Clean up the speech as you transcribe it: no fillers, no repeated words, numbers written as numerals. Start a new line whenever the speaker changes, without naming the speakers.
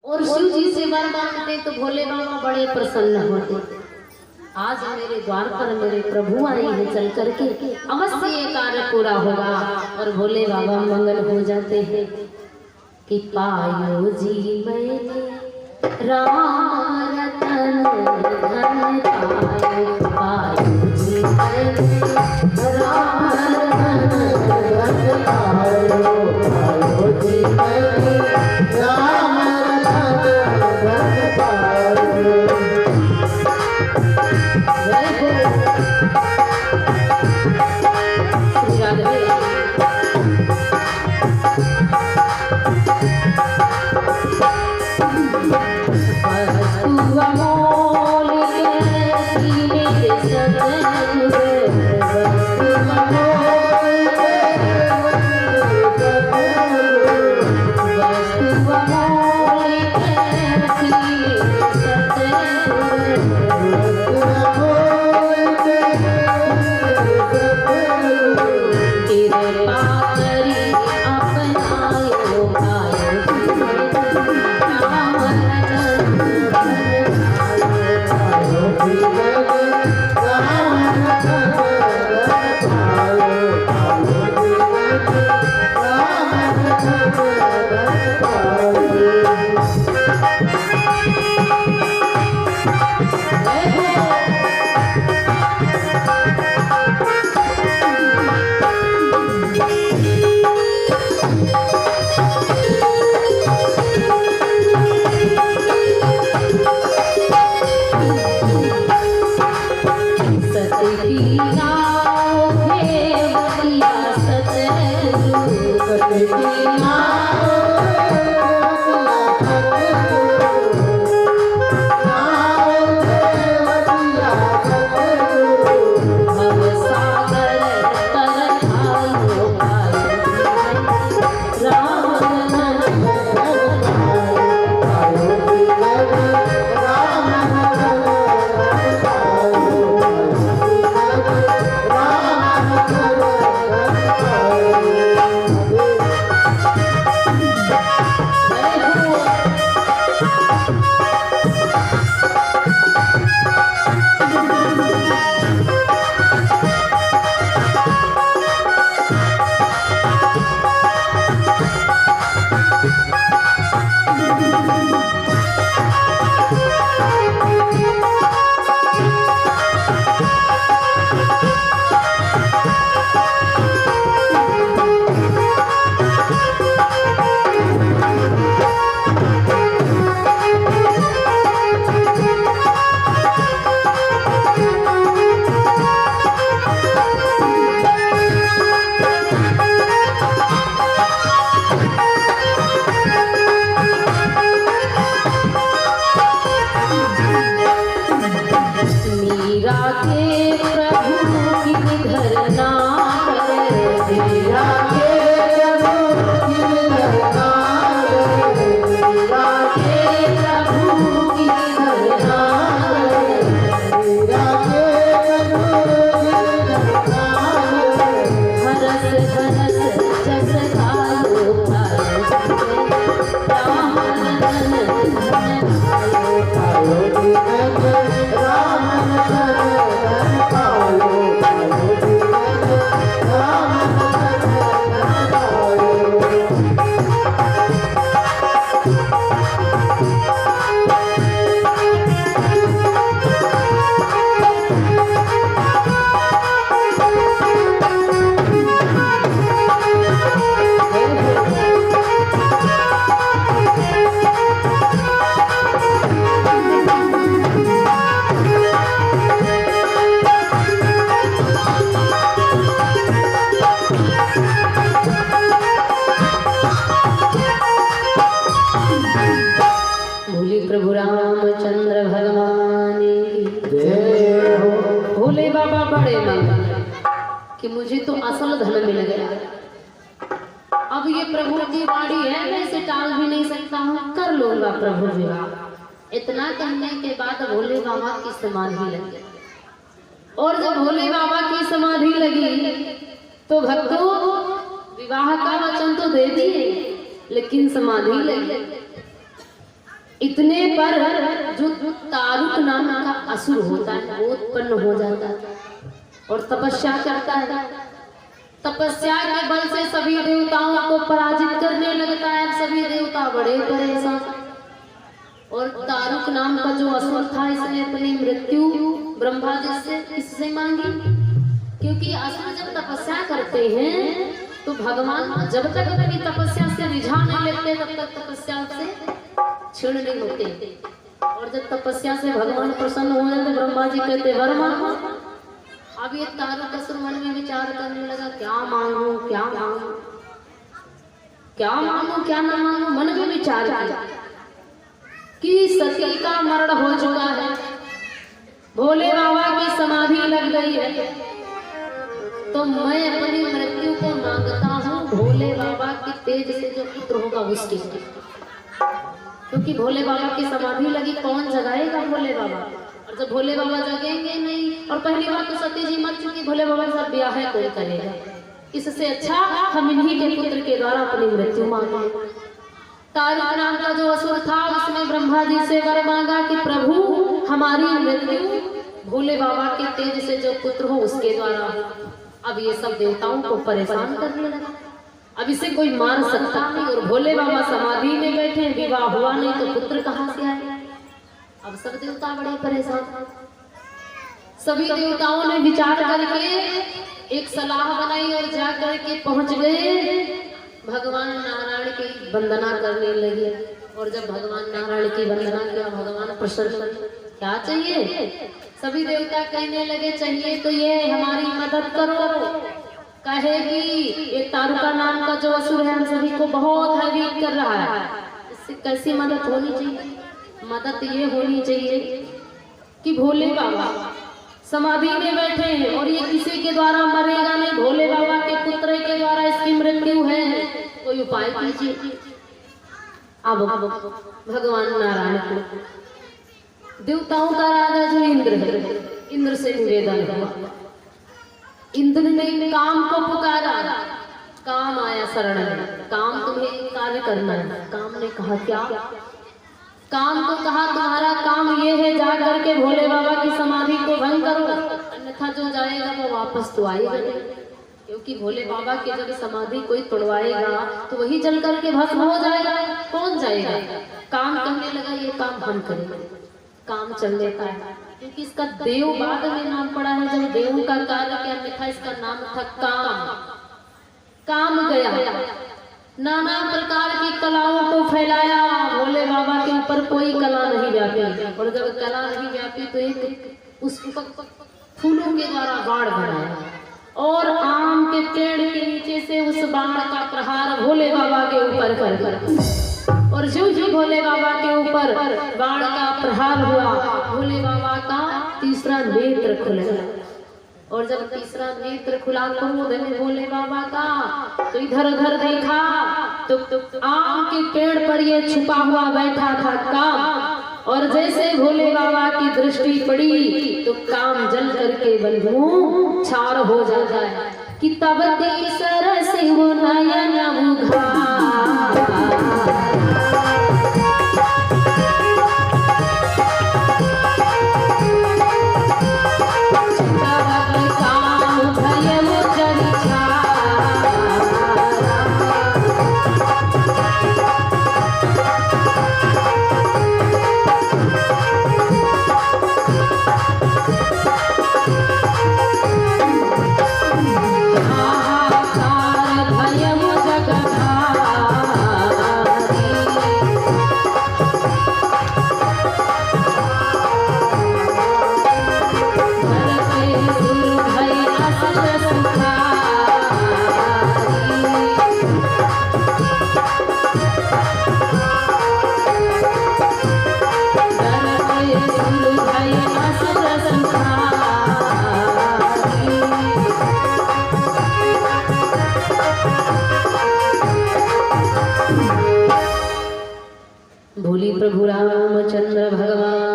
और शिव जी से वर मांगते तो भोले बाबा बड़े प्रसन्न होते। आज मेरे द्वार पर मेरे प्रभु आए हैं, चल करके अवश्य ये कार्य पूरा होगा। और भोले बाबा मंगल हो जाते हैं कि पायो जी मैंने राम रतन धन पायो, पायो जी मैंने राम रतन धन पायो, पायो जी मैंने राम रतन धन पायो। प्रभु रामचंद्र भगवान भोले बाबा बड़े मंगल कि मुझे तो असल धन मिल गया। अब ये प्रभु की वाणी है, मैं इसे टाल भी नहीं सकता हूँ, कर लूंगा प्रभु विवाह। इतना कहने के बाद भोले बाबा की समाधि लगी। और जब भोले बाबा की समाधि लगी तो भक्तों विवाह का वचन तो दे दिए, लेकिन समाधि लगी। इतने पर जो तारुक नाम का असुर होता है वो उत्पन्न हो जाता है और तपस्या करता है। तपस्या के बल से सभी देवताओं को पराजित करने लगता है। सभी देवता बड़े परेशान। और तारुक नाम का जो असुर था इसने अपनी मृत्यु ब्रह्मा जी से किससे मांगी? क्योंकि असुर जब तपस्या करते हैं तो भगवान जब तक अपनी तपस्या से रिझा नहीं लेते तब तक तपस्या से क्षीण नहीं होते। और जब तपस्या से भगवान प्रसन्न हो जाते तो ब्रह्मा जी कहते वर मांगो। अब ये तारुक असुर मन में विचार करने लगा, क्या मांगू क्या मांगू, क्या मांगू क्या ना मांगू। मन में विचार किया कि सती का मरण हो चुका है, भोले बाबा की समाधि लग गई है, तो मैं अपनी मृत्यु को मांगता हूँ भोले बाबा के तेज से जो पुत्र होगा उसके। क्योंकि भोले बाबा की समाधि लगी, कौन जगाएगा भोले बाबा? और जब भोले बाबा जगेंगे नहीं, और पहली बार तो सती जी मर चुकी, भोले बाबा के साथ ब्याह है कौन करेगा? इससे अच्छा हम इन्हीं के पुत्र के द्वारा अपनी मृत्यु मांगे। तारुक नाम का जो असुर था उसने ब्रह्मा जी से वर मांगा कि प्रभु हमारी मृत्यु भोले बाबा के तेज से जो पुत्र हो उसके द्वारा। अब ये सब देवताओं को परेशान करने लगा। अब इसे कोई मार सकता नहीं, और भोले बाबा समाधि में बैठे, विवाह हुआ नहीं तो पुत्र कहाँ से आए? अब सब देवता बड़े परेशान। सभी देवताओं ने विचार करके एक सलाह बनाई और जा करके पहुंच गए भगवान नारायण की वंदना करने लगे। और जब भगवान नारायण की वंदना किया भगवान प्रसन्न, क्या चाहिए? सभी देवता कहने लगे चाहिए तो ये हमारी मदद करो। कहे कि ये तारुका नाम का जो असुर है हम सभी को बहुत भयभीत कर रहा है, इससे कैसी मदद होनी चाहिए? मदद ये होनी चाहिए कि भोले बाबा समाधि में बैठे हैं और ये किसी के द्वारा मरेगा नहीं, भोले बाबा के पुत्र के द्वारा इसकी मृत्यु है, कोई उपाय कीजिए। अब भगवान नारायण को देवताओं का राजा जो इंद्र है, इंद्र से निवेदन हुआ। इंद्र ने काम को पुकारा, काम आया शरण में, काम तुम्हें कार्य करना है। काम ने कहा क्या? काम को कहा तुम्हारा काम ये है जा करके भोले बाबा की समाधि को भंग करो, अन्यथा जो जाएगा वो वापस तो आएगा नहीं। क्योंकि भोले बाबा की जब समाधि कोई तोड़वाएगा तो वही जल करके भस्म हो जाएगा, कौन जाएगा? काम कहने लगा ये काम हम करेंगे। काम चल देता है क्योंकि इसका देव बाद में नाम पड़ा है। जब देव का कार्य क्या लिखा, इसका नाम था काम। काम गया, नाना प्रकार की कलाओं को फैलाया, भोले बाबा के ऊपर कोई कला नहीं व्यापी। और जब कला नहीं व्यापी तो एक उस फूलों के द्वारा बाढ़ बनाया और आम के पेड़ के नीचे से उस बाण का प्रहार भोले बाबा के ऊपर कर और जो भोले बाबा के ऊपर बाण का प्रहार हुआ, भोले बाबा का तीसरा नेत्र खुल गया। और जब तीसरा नेत्र खुला क्रोध में भोले बाबा का, तो इधर उधर देखा तो आम के पेड़ पर ये छुपा हुआ बैठा था काम। और जैसे भोले बाबा की दृष्टि पड़ी तो काम जल करके बंधु छाड़ हो जाता है कि तब तीसरा से वो नयन उघा। भोली प्रभु रामचंद्र भगवान